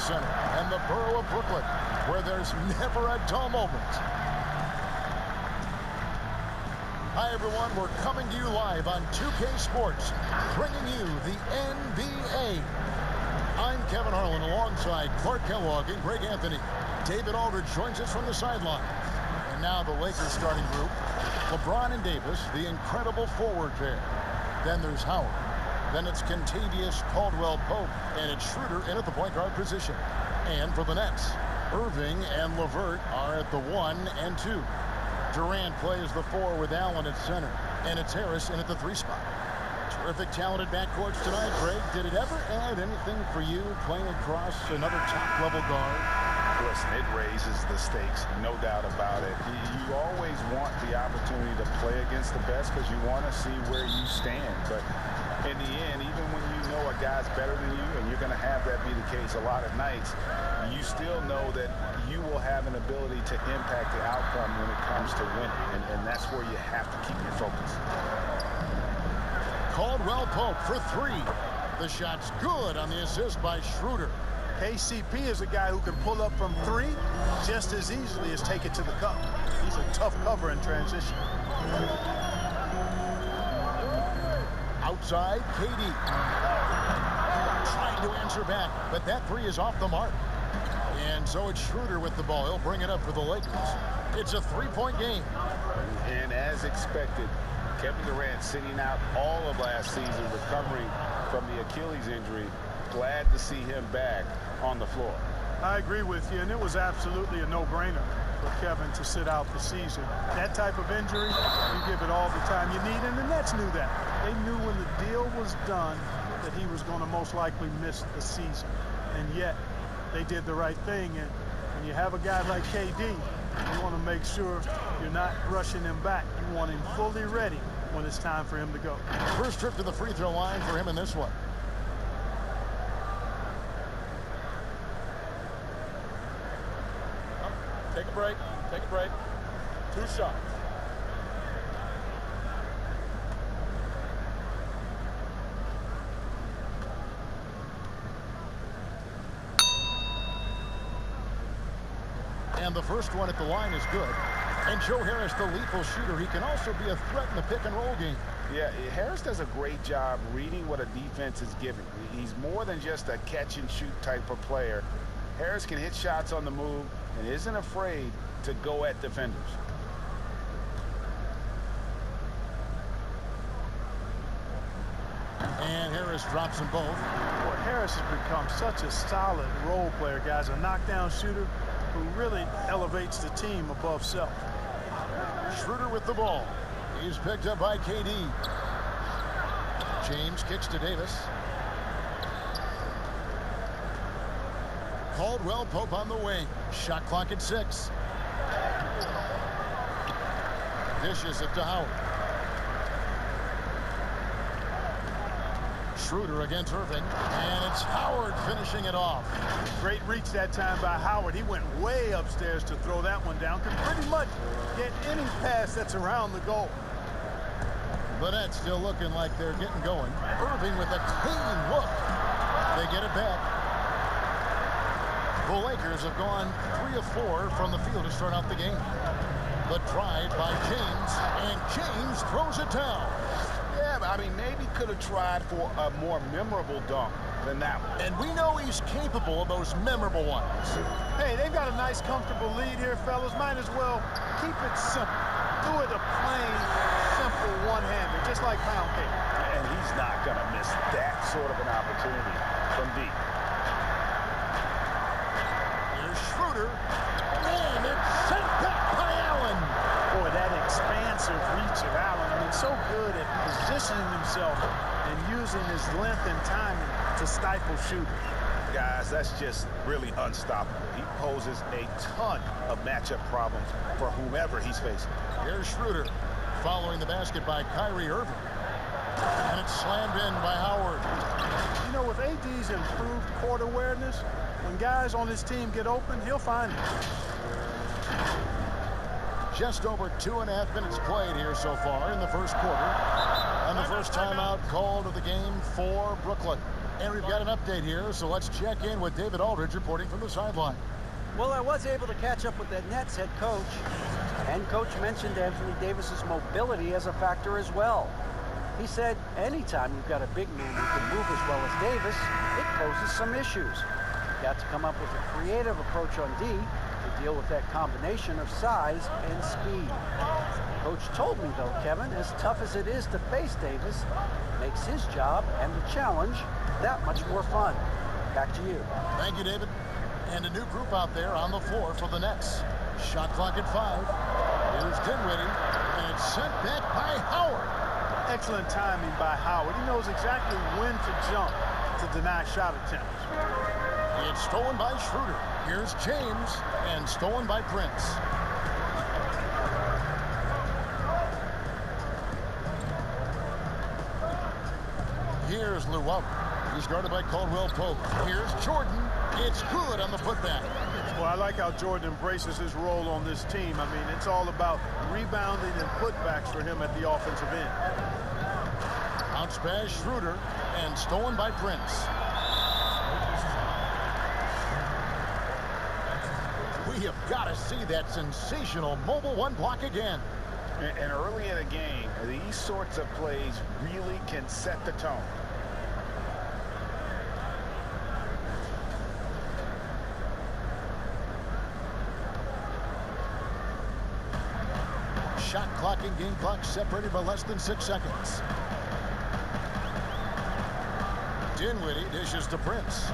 Center and the borough of Brooklyn, where there's never a dull moment. Hi, everyone. We're coming to you live on 2K Sports, bringing you the NBA. I'm Kevin Harlan alongside Clark Kellogg and Greg Anthony. David Aldridge joins us from the sidelines. And now the Lakers starting group. Lebron and Davis, the incredible forward pair. Then there's Howard. Then it's Contavious Caldwell-Pope. And it's Schroeder in at the point guard position. And for the Nets, Irving and LeVert are at the 1 and 2. Durant plays the 4 with Allen at center. And it's Harris in at the 3 spot. Terrific talented backcourts tonight, Greg. Did it ever add anything for you playing across another top-level guard? Listen, it raises the stakes, no doubt about it. You always want the opportunity to play against the best because you want to see where you stand. But in the end, even when you know a guy's better than you, and you're going to have that be the case a lot of nights, you still know that you will have an ability to impact the outcome when it comes to winning. And that's where you have to keep your focus. Caldwell-Pope for 3. The shot's good on the assist by Schroeder. KCP is a guy who can pull up from 3 just as easily as take it to the cup. He's a tough cover in transition. Outside, KD. Trying to answer back, but that 3 is off the mark. And so it's Schroeder with the ball. He'll bring it up for the Lakers. It's a 3-point game. And as expected, Kevin Durant sitting out all of last season, recovering from the Achilles injury. Glad to see him back on the floor. I agree with you, and it was absolutely a no-brainer for Kevin to sit out the season. That type of injury, you give it all the time you need, and the Nets knew that. They knew when the deal was done that he was going to most likely miss the season, and yet they did the right thing. And when you have a guy like KD, you want to make sure you're not rushing him back. You want him fully ready when it's time for him to go. First trip to the free throw line for him in this one. Take a break. Take a break. 2 shots. And the first one at the line is good. And Joe Harris, the lethal shooter, he can also be a threat in the pick-and-roll game. Yeah, Harris does a great job reading what a defense is giving. He's more than just a catch-and-shoot type of player. Harris can hit shots on the move and isn't afraid to go at defenders. And Harris drops them both. Boy, Harris has become such a solid role player, guys. A knockdown shooter who really elevates the team above self. Schroeder with the ball. He's picked up by KD. James kicks to Davis. Caldwell-Pope on the wing. Shot clock at 6. Dishes it to Howard. Schroeder against Irving. And it's Howard finishing it off. Great reach that time by Howard. He went way upstairs to throw that one down. Can pretty much get any pass that's around the goal. The Nets still looking like they're getting going. Irving with a clean look. They get it back. The Lakers have gone 3 of 4 from the field to start out the game. The drive by James, and James throws it down. Yeah, I mean, maybe could have tried for a more memorable dunk than that one. And we know he's capable of those memorable ones. Hey, they've got a nice, comfortable lead here, fellas. Might as well keep it simple. Do it a plain, simple one-hander, just like pound cake. And he's not going to miss that sort of an opportunity from deep. Schroeder, and it's sent back by Allen. Boy, that expansive reach of Allen. I mean, so good at positioning himself and using his length and timing to stifle shooting. Guys, that's just really unstoppable. He poses a ton of matchup problems for whomever he's facing. Here's Schroeder following the basket by Kyrie Irving. And it's slammed in by Howard. You know, with AD's improved court awareness, when guys on his team get open, he'll find them. Just over 2.5 minutes played here so far in the first quarter. And the first timeout called of the game for Brooklyn. And we've got an update here, so let's check in with David Aldridge reporting from the sideline. Well, I was able to catch up with the Nets head coach, and coach mentioned Anthony Davis's mobility as a factor as well. He said anytime you've got a big man who can move as well as Davis, it poses some issues. You got to come up with a creative approach on D to deal with that combination of size and speed. Coach told me, though, Kevin, as tough as it is to face Davis, makes his job and the challenge that much more fun. Back to you. Thank you, David. And a new group out there on the floor for the Nets. Shot clock at 5. Here's Dinwiddie, and it's sent back by Howard. Excellent timing by Howard. He knows exactly when to jump to deny shot attempts. It's stolen by Schroeder. Here's James, and stolen by Prince. Here's Llewellyn. He's guarded by Caldwell Pope. Here's Jordan. It's good on the putback. Well, I like how Jordan embraces his role on this team. I mean, it's all about rebounding and putbacks for him at the offensive end. Bounce pass Schroeder, and stolen by Prince. We have got to see that sensational mobile one block again. And early in a game, these sorts of plays really can set the tone. Shot clock and game clock separated by less than 6 seconds. Dinwiddie dishes to Prince.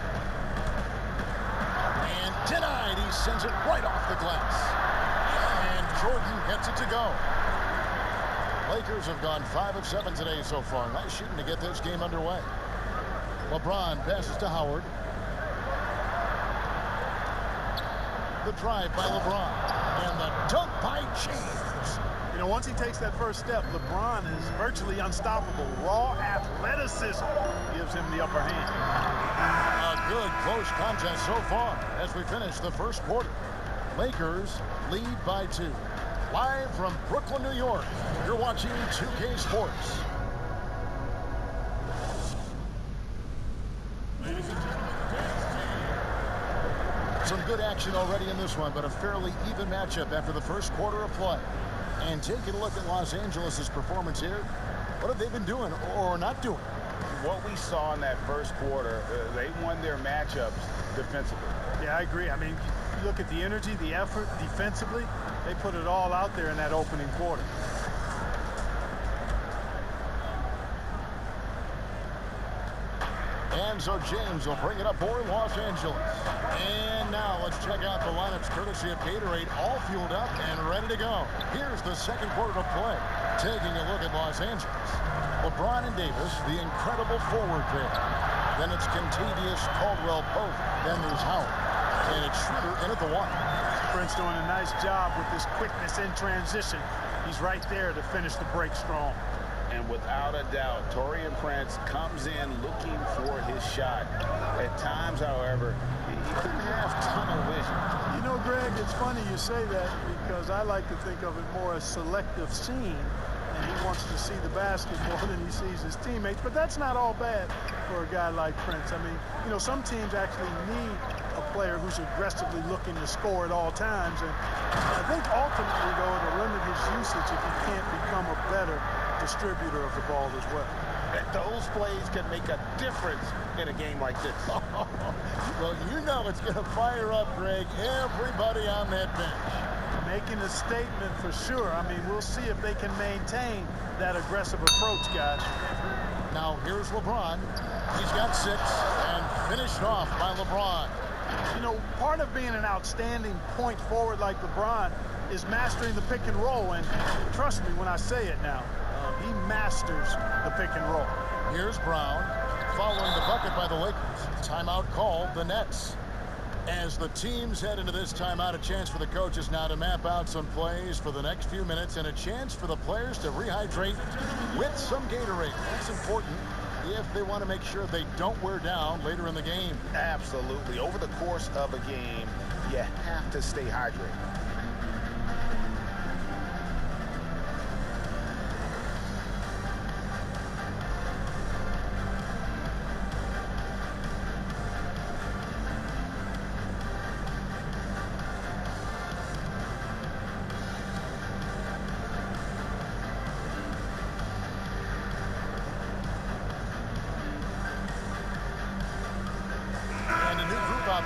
And denied. He sends it right off the glass. And Jordan gets it to go. Lakers have gone 5 of 7 today so far. Nice shooting to get this game underway. LeBron passes to Howard. The drive by LeBron. And the dunk by James. You know, once he takes that first step, LeBron is virtually unstoppable. Raw athleticism gives him the upper hand. A good close contest so far as we finish the first quarter. Lakers lead by 2. Live from Brooklyn, New York, you're watching 2K Sports. Some good action already in this one, but a fairly even matchup after the first quarter of play. And taking a look at Los Angeles' performance here, what have they been doing or not doing? What we saw in that first quarter, they won their matchups defensively. Yeah, I agree. I mean, you look at the energy, the effort defensively, they put it all out there in that opening quarter. And so James will bring it up for Los Angeles. And now let's check out the lineups courtesy of Gatorade, all fueled up and ready to go. Here's the second quarter of play. Taking a look at Los Angeles. LeBron and Davis, the incredible forward pair. Then it's Contavious, Caldwell Pope. Then there's Howard. And it's Schroeder in at the 1. Prince doing a nice job with his quickness in transition. He's right there to finish the break strong. And without a doubt, Taurean Prince comes in looking for his shot. At times, however, he didn't have tunnel vision. You know, Greg, it's funny you say that because I like to think of it more as selective seeing. And he wants to see the basket more than he sees his teammates. But that's not all bad for a guy like Prince. I mean, you know, some teams actually need a player who's aggressively looking to score at all times. And I think ultimately, though, it'll limit his usage if he can't become a better distributor of the ball as well. And those plays can make a difference in a game like this. Well, you know it's going to fire up, Greg, everybody on that bench. Making a statement for sure. I mean, we'll see if they can maintain that aggressive approach, guys. Now, here's LeBron. He's got 6 and finished off by LeBron. You know, part of being an outstanding point forward like LeBron is mastering the pick and roll. And trust me when I say it now, he masters the pick and roll. Here's Brown following the bucket by the Lakers. Timeout called the Nets. As the teams head into this timeout, a chance for the coaches now to map out some plays for the next few minutes and a chance for the players to rehydrate with some Gatorade. That's important if they want to make sure they don't wear down later in the game. Absolutely. Over the course of a game, you have to stay hydrated.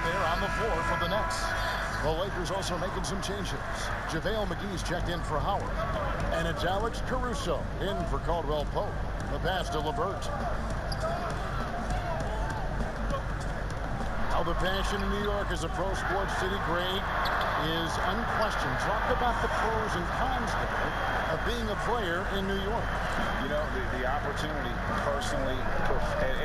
there on the floor for the Nets. The Lakers also making some changes. JaVale McGee's checked in for Howard. And it's Alex Caruso in for Caldwell Pope. The pass to LeVert. How the passion in New York as a pro sports city, Greg, is unquestioned. Talk about the pros and cons there of being a player in New York. You know, the opportunity personally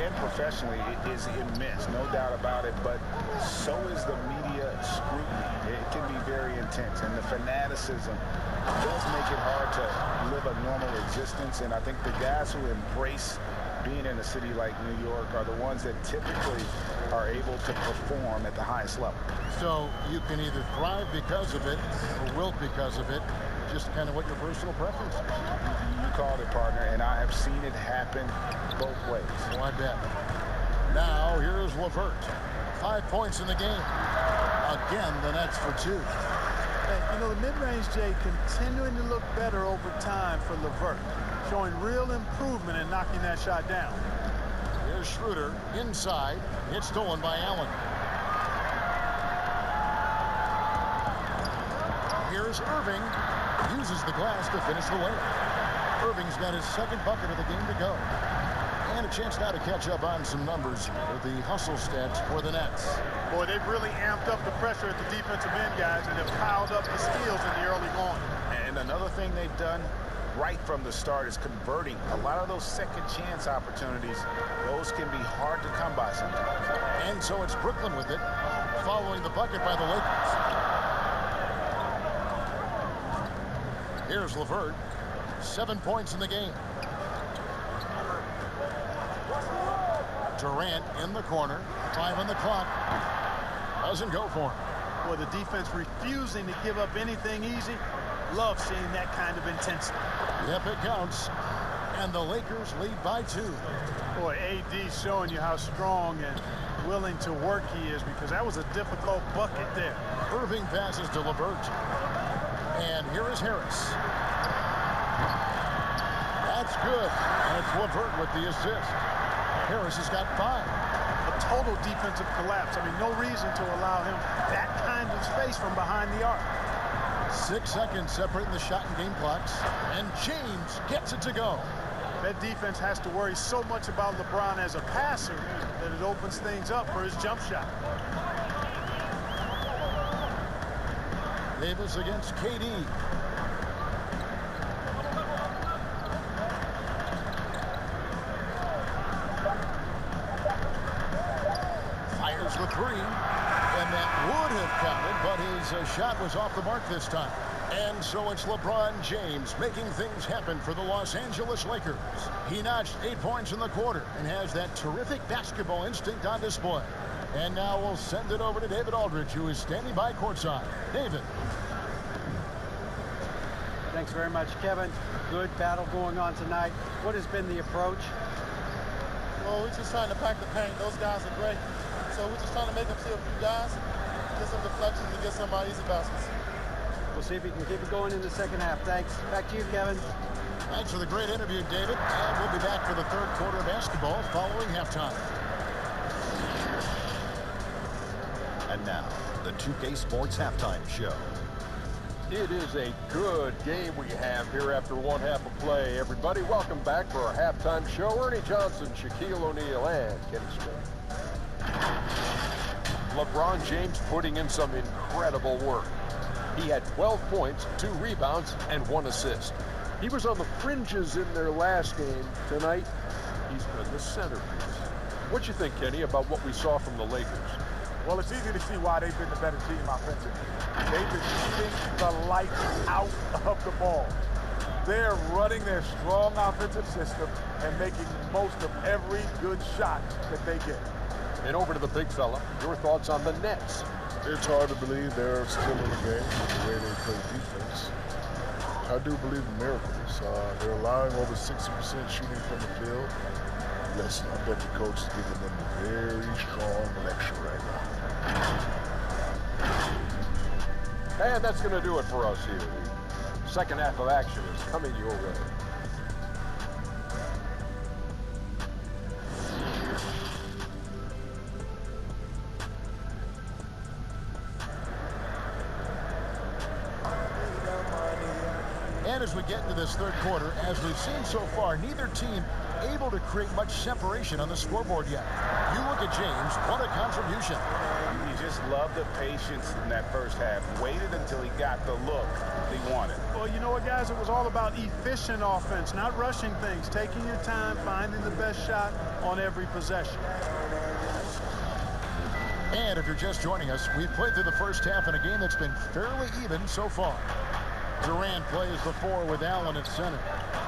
and professionally is immense, no doubt about it, but so is the media scrutiny. It can be very intense, and the fanaticism does make it hard to live a normal existence, and I think the guys who embrace being in a city like New York are the ones that typically are able to perform at the highest level. So you can either thrive because of it or wilt because of it, just kind of what your personal preference is. You called it, partner, and I have seen it happen both ways. Well, I bet. Now, here's LeVert. 5 points in the game. Again, the Nets for 2. Hey, you know, the mid-range, Jay, continuing to look better over time for LeVert, showing real improvement in knocking that shot down. Here's Schroeder inside. It's stolen by Allen. Here's Irving. Uses the glass to finish the layup. Irving's got his second bucket of the game to go. And a chance now to catch up on some numbers with the hustle stats for the Nets. Boy, they've really amped up the pressure at the defensive end, guys, and have piled up the steals in the early going. And another thing they've done right from the start is converting. A lot of those second chance opportunities, those can be hard to come by sometimes. And so it's Brooklyn with it, following the bucket by the Lakers. Here's LeVert. 7 points in the game. Durant in the corner. 5 on the clock. Doesn't go for him. Boy, the defense refusing to give up anything easy. Love seeing that kind of intensity. Yep, it counts. And the Lakers lead by 2. Boy, AD showing you how strong and willing to work he is, because that was a difficult bucket there. Irving passes to LeVert. And here is Harris. That's good. And it's LeVert with the assist. Harris has got 5. A total defensive collapse. I mean, no reason to allow him that kind of space from behind the arc. 6 seconds separating the shot and game clocks. And James gets it to go. That defense has to worry so much about LeBron as a passer that it opens things up for his jump shot. Davis against KD. Fires the 3. And that would have counted, but his shot was off the mark this time. And so it's LeBron James making things happen for the Los Angeles Lakers. He notched 8 points in the quarter and has that terrific basketball instinct on display. And now we'll send it over to David Aldridge, who is standing by courtside. David. Thanks very much, Kevin. Good battle going on tonight. What has been the approach? Well, we're just trying to pack the paint. Those guys are great. So we're just trying to make them see a few guys, get some deflections, and get some easy baskets. We'll see if he can keep it going in the second half. Thanks. Back to you, Kevin. Thanks for the great interview, David. And we'll be back for the third quarter of basketball following halftime. And now, the 2K Sports Halftime Show. It is a good game we have here after one half of play. Everybody, welcome back for our halftime show. Ernie Johnson, Shaquille O'Neal, and Kenny Smith. LeBron James putting in some incredible work. He had 12 points, 2 rebounds, and 1 assist. He was on the fringes in their last game. Tonight, he's been the centerpiece. What you think, Kenny, about what we saw from the Lakers? Well, it's easy to see why they've been the better team offensively. They've been shooting the lights out of the ball. They're running their strong offensive system and making most of every good shot that they get. And over to the big fella, your thoughts on the Nets? It's hard to believe they're still in the game with the way they play defense. I do believe in miracles. They're allowing over 60% shooting from the field. Listen, I bet the coach is giving them a very strong lecture right now. And that's going to do it for us here. The second half of action is coming your way. get into this third quarter. As we've seen so far, neither team able to create much separation on the scoreboard yet. You look at James, what a contribution. You just love the patience in that first half. Waited until he got the look he wanted. Well, you know what, guys? It was all about efficient offense, not rushing things, taking your time, finding the best shot on every possession. And if you're just joining us, we've played through the first half in a game that's been fairly even so far. Durant plays the 4 with Allen at center.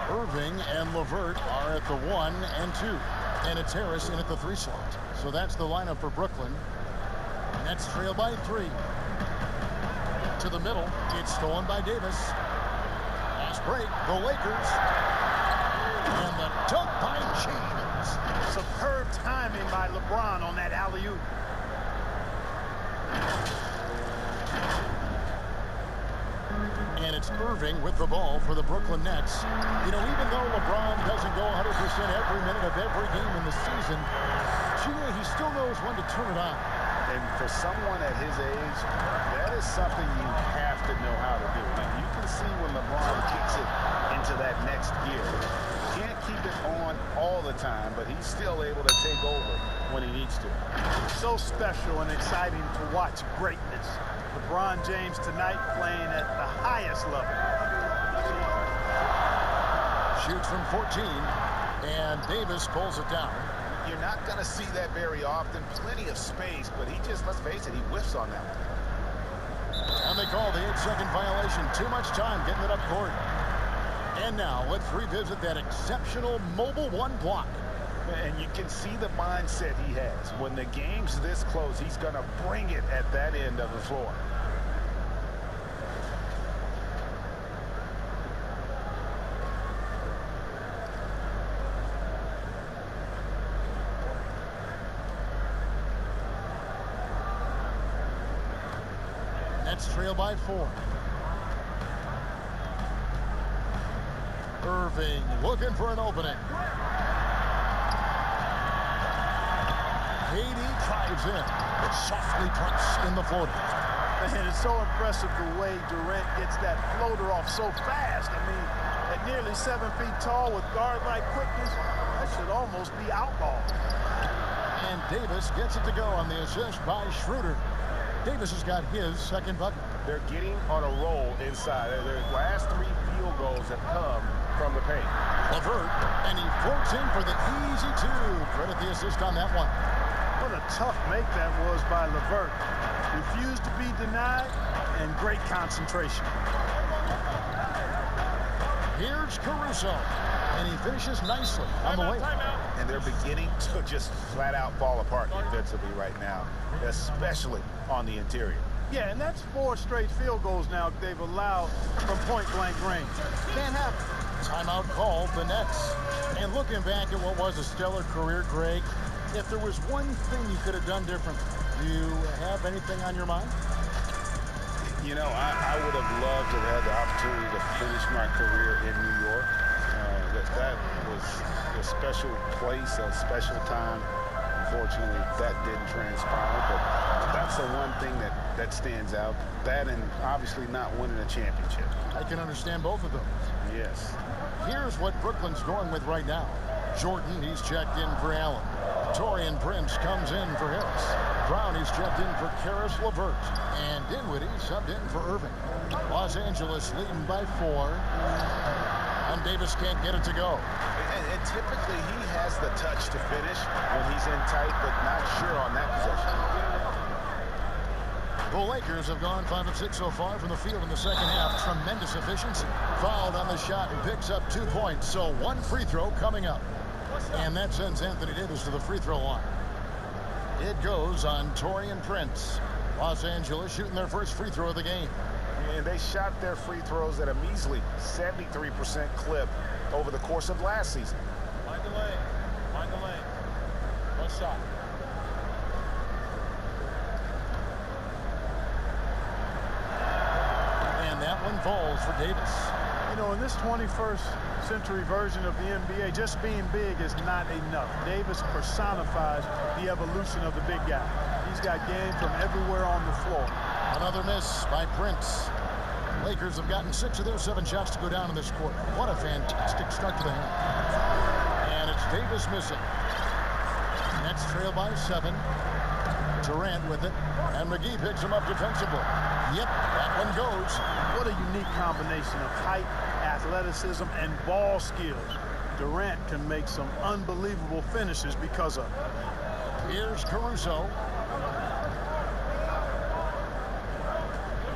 Irving and LeVert are at the 1 and 2. And it's Harris in at the 3 slot. So that's the lineup for Brooklyn. Nets trail by 3. To the middle. It's stolen by Davis. Fast break. The Lakers. And the dunk by James. Superb timing by Lebron on that alley-oop. And it's Irving with the ball for the Brooklyn Nets. You know, even though LeBron doesn't go 100% every minute of every game in the season, he still knows when to turn it on. And for someone at his age, that is something you have to know how to do. And you can see when LeBron kicks it into that next gear. Can't keep it on all the time, but he's still able to take over when he needs to. So special and exciting to watch greatness. LeBron James tonight playing at the highest level. Shoots from 14, and Davis pulls it down. You're not going to see that very often. Plenty of space, but he just, let's face it, he whiffs on that one. And they call the 8-second violation. Too much time getting it up court. And now let's revisit that exceptional mobile 1 block. And you can see the mindset he has. When the game's this close, he's going to bring it at that end of the floor. Nets trail by 4. Irving looking for an opening. KD drives in. It softly puts in the floater. And it's so impressive the way Durant gets that floater off so fast. I mean, at nearly 7 feet tall with guard-like quickness, that should almost be outlaw. And Davis gets it to go on the assist by Schroeder. Davis has got his second bucket. They're getting on a roll inside. Their last 3 field goals have come from the paint. LeVert, and he floats in for the easy 2. Credit the assist on that one. What a tough make that was by LeVert. Refused to be denied, and great concentration. Here's Caruso, and he finishes nicely on the way. And they're beginning to just flat out fall apart defensively right now, especially on the interior. Yeah, and that's 4 straight field goals now they've allowed from point-blank range. Can't happen. Timeout called, the Nets. And looking back at what was a stellar career, Greg, if there was one thing you could have done different, do you have anything on your mind? You know, I would have loved to have had the opportunity to finish my career in New York. That was a special place, a special time. Unfortunately, that didn't transpire, but that's the one thing that stands out. That and obviously not winning a championship. I can understand both of those. Yes. Here's what Brooklyn's going with right now. Jordan, he's checked in for Allen. Taurean Prince comes in for Harris. Brown, he's checked in for Karis LeVert. And Dinwiddie subbed in for Irving. Los Angeles leading by 4. And Davis can't get it to go. And typically he has the touch to finish when he's in tight, but not sure on that possession. The Lakers have gone 5 of 6 so far from the field in the second half. Tremendous efficiency. Fouled on the shot and picks up 2 points. So 1 free throw coming up. And that sends Anthony Davis to the free throw line. It goes on Taurean Prince. Los Angeles shooting their first free throw of the game. And they shot their free throws at a measly 73% clip over the course of last season. Mind the lane. Mind the lane. One shot. And that one falls for Davis. You know, in this 21st century version of the NBA, just being big is not enough. Davis personifies the evolution of the big guy. He's got game from everywhere on the floor. Another miss by Prince. Lakers have gotten 6 of their 7 shots to go down in this quarter. What a fantastic start to the half. And it's Davis missing. Nets trail by 7. Durant with it. And McGee picks him up defensively. Yep, that one goes. What a unique combination of height, athleticism, and ball skills. Durant can make some unbelievable finishes because of it. Here's Caruso.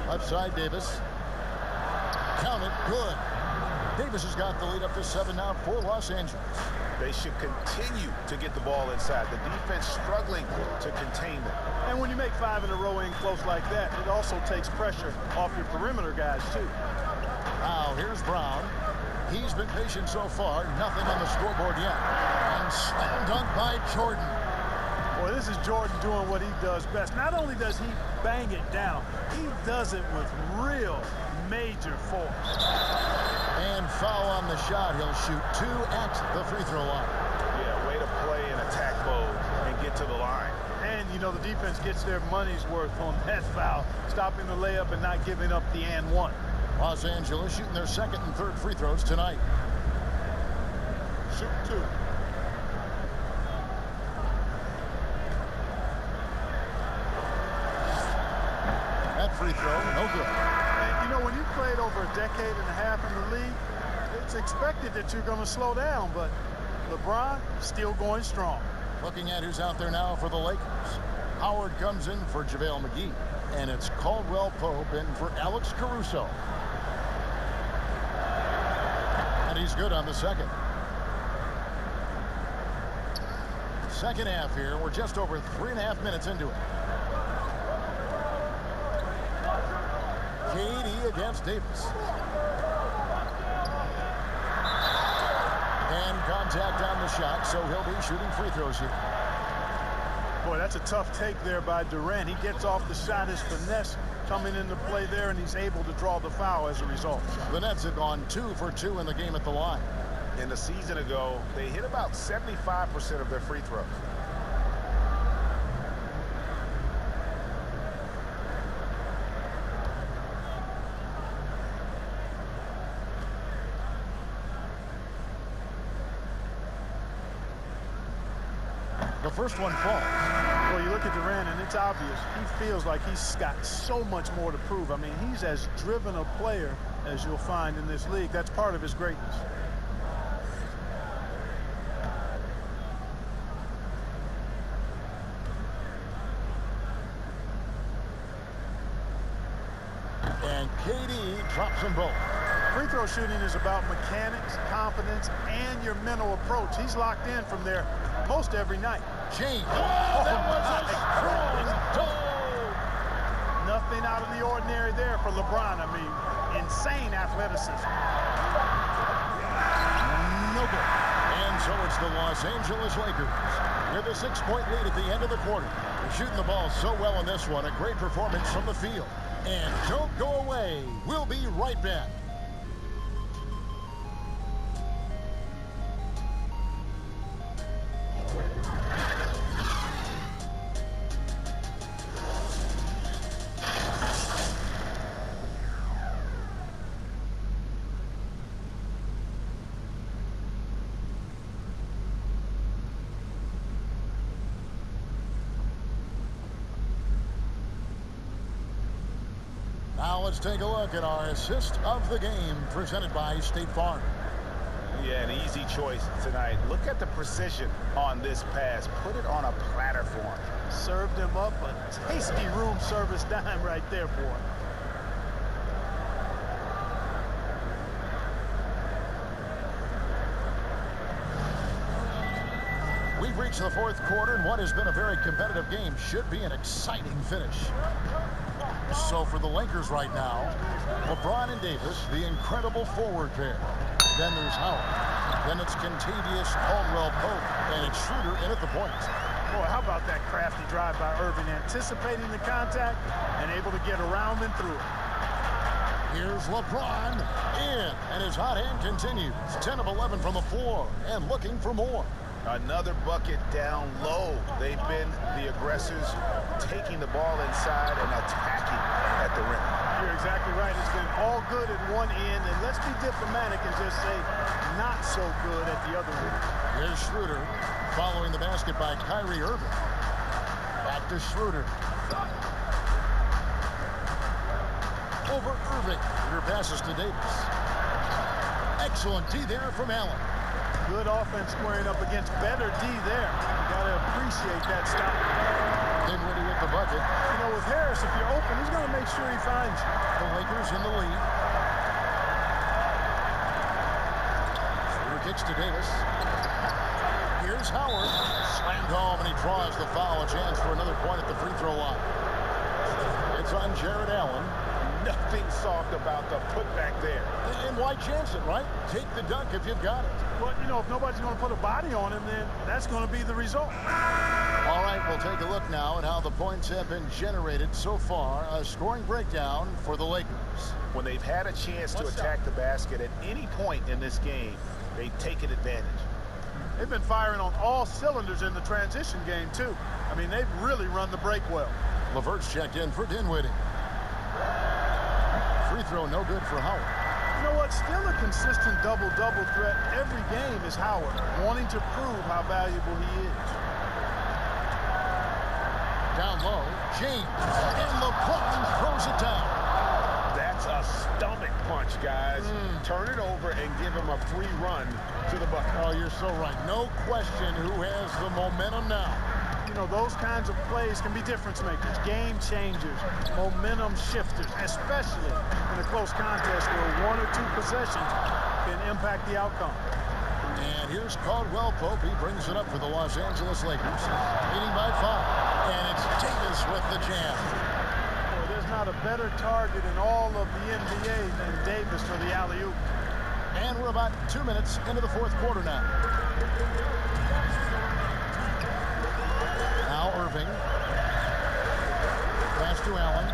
Left side, Davis. Count it. Good. Davis has got the lead up to 7 now for Los Angeles. They should continue to get the ball inside. The defense struggling to contain them. And when you make 5 in a row in close like that, it also takes pressure off your perimeter guys, too. Now, here's Brown. He's been patient so far. Nothing on the scoreboard yet. And slam dunk by Jordan. Boy, this is Jordan doing what he does best. Not only does he bang it down, he does it with real major force. And foul on the shot. He'll shoot 2 at the free throw line. Yeah, way to play in attack mode and get to the line. And, you know, the defense gets their money's worth on that foul, stopping the layup and not giving up the and one. Los Angeles shooting their 2nd and 3rd free throws tonight. Shoot 2. That free throw, no good. And, you know, when you played over a decade and a half in the league, it's expected that you're going to slow down, but LeBron still going strong. Looking at who's out there now for the Lakers. Howard comes in for JaVale McGee, and it's Caldwell Pope in for Alex Caruso. And he's good on the 2nd. Second half here. We're just over 3.5 minutes into it. KD against Davis. And contact on the shot, so he'll be shooting free throws here. Boy, that's a tough take there by Durant. He gets off the shot, his finesse coming into play there, and he's able to draw the foul as a result. The Nets have gone 2 for 2 in the game at the line. In the season ago, they hit about 75% of their free throws. The first one falls. Well, you look at Durant, and it's obvious. He feels like he's got so much more to prove. I mean, he's as driven a player as you'll find in this league. That's part of his greatness. And KD drops them both. Free throw shooting is about mechanics, confidence, and your mental approach. He's locked in from there most every night. James. Oh, that was a strong toe. Nothing out of the ordinary there for LeBron. I mean, insane athleticism. No good. And so it's the Los Angeles Lakers with a 6-point lead at the end of the quarter. They're shooting the ball so well in this one. A great performance from the field. And don't go away. We'll be right back. Now let's take a look at our assist of the game presented by State Farm. Yeah, an easy choice tonight. Look at the precision on this pass. Put it on a platter for him. Served him up a tasty room service dime right there, boy. We've reached the 4th quarter, and what has been a very competitive game should be an exciting finish. So for the Lakers right now, LeBron and Davis, the incredible forward pair. Then there's Howard. Then it's contagious Caldwell Pope, and it's Schroeder in at the point. Boy, how about that crafty drive by Irving, anticipating the contact and able to get around and through it. Here's LeBron in, and his hot hand continues. 10 of 11 from the floor, and looking for more. Another bucket down low. They've been the aggressors, taking the ball inside and attacking at the rim. You're exactly right. It's been all good at one end, and let's be diplomatic and just say not so good at the other end. Here's Schroeder following the basket by Kyrie Irving. Back to Schroeder. Over Irving. Schroeder passes to Davis. Excellent D there from Allen. Good offense squaring up against better D there. You got to appreciate that stop. Dinwiddie with the bucket. You know, with Harris, if you're open, he's going to make sure he finds you. The Lakers in the lead. Schroeder kicks to Davis. Here's Howard. Slammed home, and he draws the foul. A chance for another point at the free throw line. It's on Jared Allen. Nothing soft about the putback there. And why chance it, right? Take the dunk if you've got it. Well, you know, if nobody's going to put a body on him, then that's going to be the result. All right, we'll take a look now at how the points have been generated so far. A scoring breakdown for the Lakers. When they've had a chance to attack the basket at any point in this game, they've taken advantage. They've been firing on all cylinders in the transition game, too. I mean, they've really run the break well. LeVert's checked in for Dinwiddie. Free throw no good for Howard. You know what? Still a consistent double-double threat every game is Howard, wanting to prove how valuable he is. Down low, James, and LeBron throws it down. That's a stomach punch, guys. Turn it over and give him a free run to the bucket. Oh, you're so right. No question who has the momentum now. You know, those kinds of plays can be difference makers, game changers, momentum shifters, especially in a close contest where one or two possessions can impact the outcome. And here's Caldwell Pope. He brings it up for the Los Angeles Lakers, leading by 5. And it's Davis with the jam. Well, there's not a better target in all of the NBA than Davis for the alley-oop. And we're about 2 minutes into the fourth quarter now. Now Irving. Pass to Allen.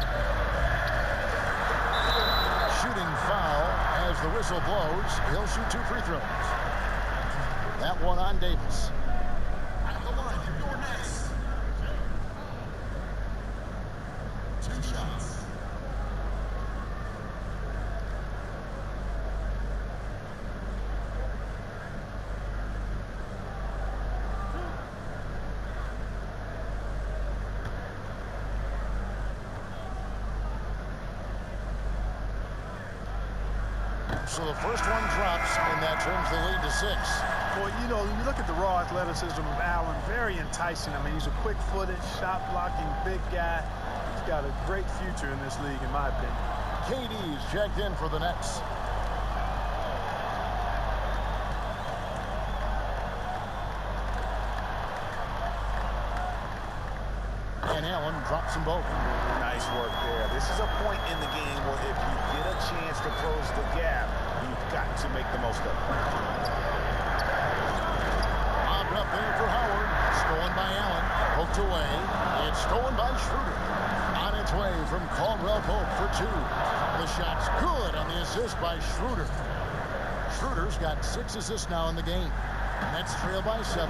Shooting foul as the whistle blows. He'll shoot 2 free throws. That one on Davis. At the line, you're next. 2 shots. So the first one drops, and that turns the lead to 6. Well, you know, when you look at the raw athleticism of Allen, very enticing. I mean, he's a quick-footed, shot-blocking big guy. He's got a great future in this league, in my opinion. KD's checked in for the Nets. And Allen drops them both. Nice work there. This is a point in the game where if you get a chance to close the gap, you've got to make the most of it. Lobbed up there for Howard. Stolen by Allen. Poked away. It's stolen by Schroeder. On its way from Caldwell Pope for 2. The shot's good on the assist by Schroeder. Schroeder's got 6 assists now in the game. Nets trail by 7.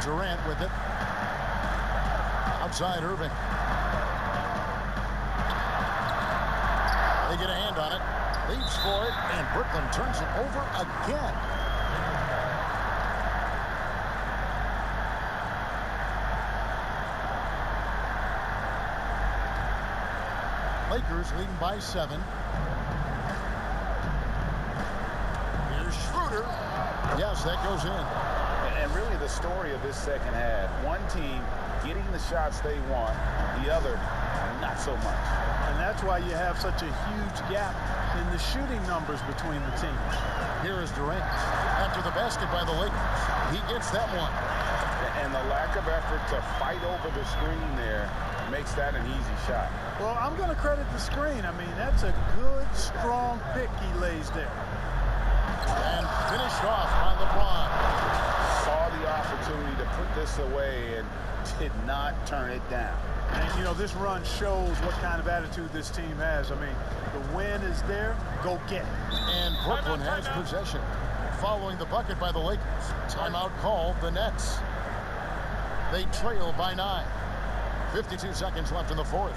Durant with it. Outside Irving. They get a hand on it. Leaps for it, and Brooklyn turns it over again. Lakers leading by 7. Here's Schroeder. Yes, that goes in. And really the story of this second half, one team getting the shots they want, the other not so much. And that's why you have such a huge gap in the shooting numbers between the teams. Here is Durant. After the basket by the Lakers, he gets that one. And the lack of effort to fight over the screen there makes that an easy shot. Well, I'm going to credit the screen. I mean, that's a good, strong pick he lays there. And finished off by LeBron. Saw the opportunity to put this away and did not turn it down. And, you know, this run shows what kind of attitude this team has. I mean, the win is there, go get it. And Brooklyn has possession. Following the bucket by the Lakers. Timeout called the Nets. They trail by 9. 52 seconds left in the fourth.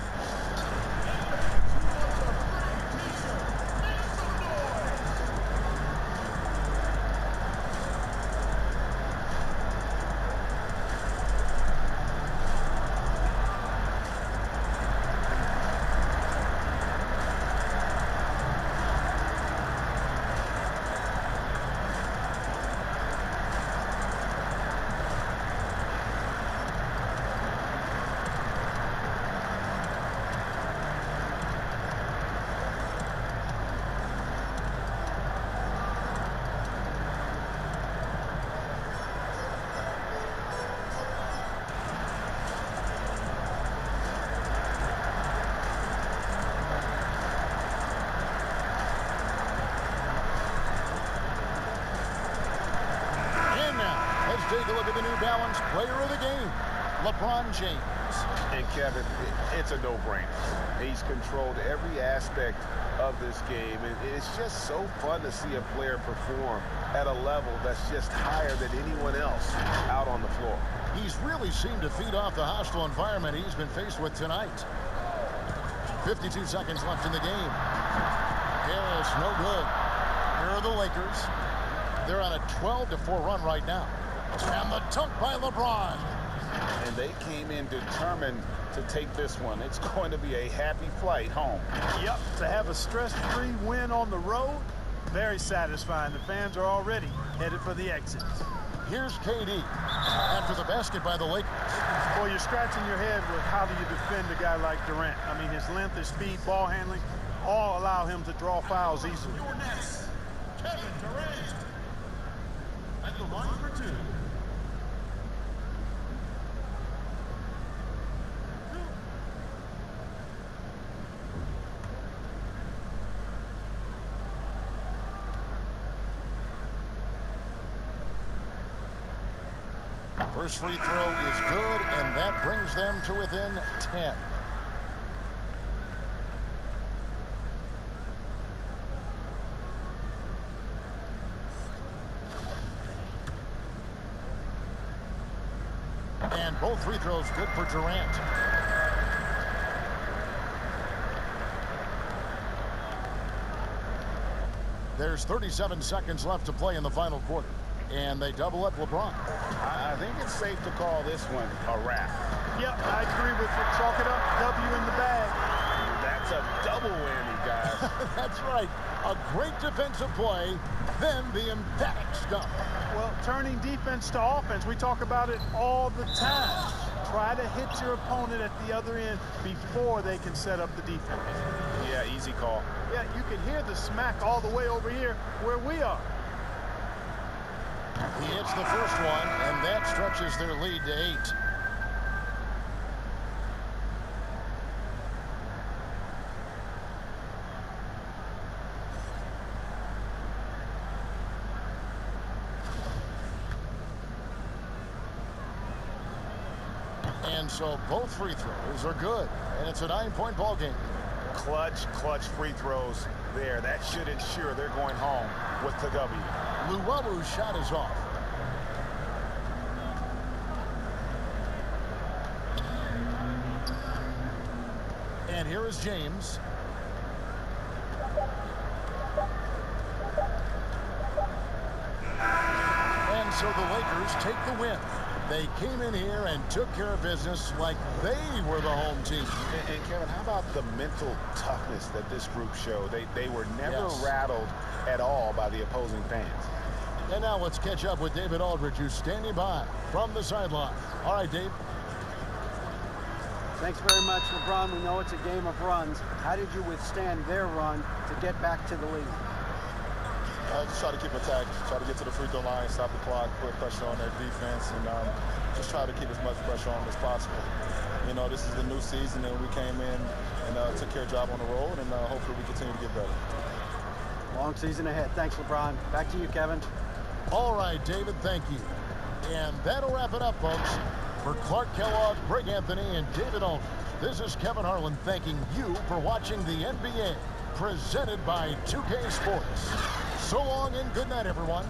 Take a look at the New Balance player of the game, LeBron James. And Kevin, it's a no-brainer. He's controlled every aspect of this game, and it's just so fun to see a player perform at a level that's just higher than anyone else out on the floor. He's really seemed to feed off the hostile environment he's been faced with tonight. 52 seconds left in the game. Harris, no good. Here are the Lakers. They're on a 12-4 run right now. And the dunk by LeBron. And they came in determined to take this one. It's going to be a happy flight home. Yep, to have a stress-free win on the road, very satisfying. The fans are already headed for the exits. Here's KD after the basket by the Lakers. Boy, you're scratching your head with how do you defend a guy like Durant. I mean, his length, his speed, ball handling, all allow him to draw fouls easily. Your next, Kevin Durant. At the line for two. First free throw is good, and that brings them to within 10. And both free throws good for Durant. There's 37 seconds left to play in the final quarter. And they double up LeBron. I think it's safe to call this one a wrap. Yep, I agree with you. Chalk it up. W in the bag. That's a double whammy, guys. That's right. A great defensive play, then the emphatic stop. Well, turning defense to offense, we talk about it all the time. Try to hit your opponent at the other end before they can set up the defense. Yeah, easy call. Yeah, you can hear the smack all the way over here where we are. He hits the first one, and that stretches their lead to 8. And so both free throws are good, and it's a 9-point ball game. Clutch free throws there. That should ensure they're going home with the W. Luwabu's shot is off. And here is James. And so the Lakers take the win. They came in here and took care of business like they were the home team. And Kevin, how about the mental toughness that this group showed? They were never rattled at all by the opposing fans. And now let's catch up with David Aldridge, who's standing by from the sideline. All right, Dave. Thanks very much, LeBron. We know it's a game of runs. How did you withstand their run to get back to the lead? Just try to keep attacking, try to get to the free throw line, stop the clock, put pressure on their defense, and just try to keep as much pressure on them as possible. You know, this is the new season, and we came in and took care of the job on the road, and hopefully we continue to get better. Long season ahead. Thanks, LeBron. Back to you, Kevin. All right, David, thank you. And that'll wrap it up, folks. For Clark Kellogg, Greg Anthony, and David Aldridge, this is Kevin Harlan thanking you for watching the NBA, presented by 2K Sports. So long and good night, everyone.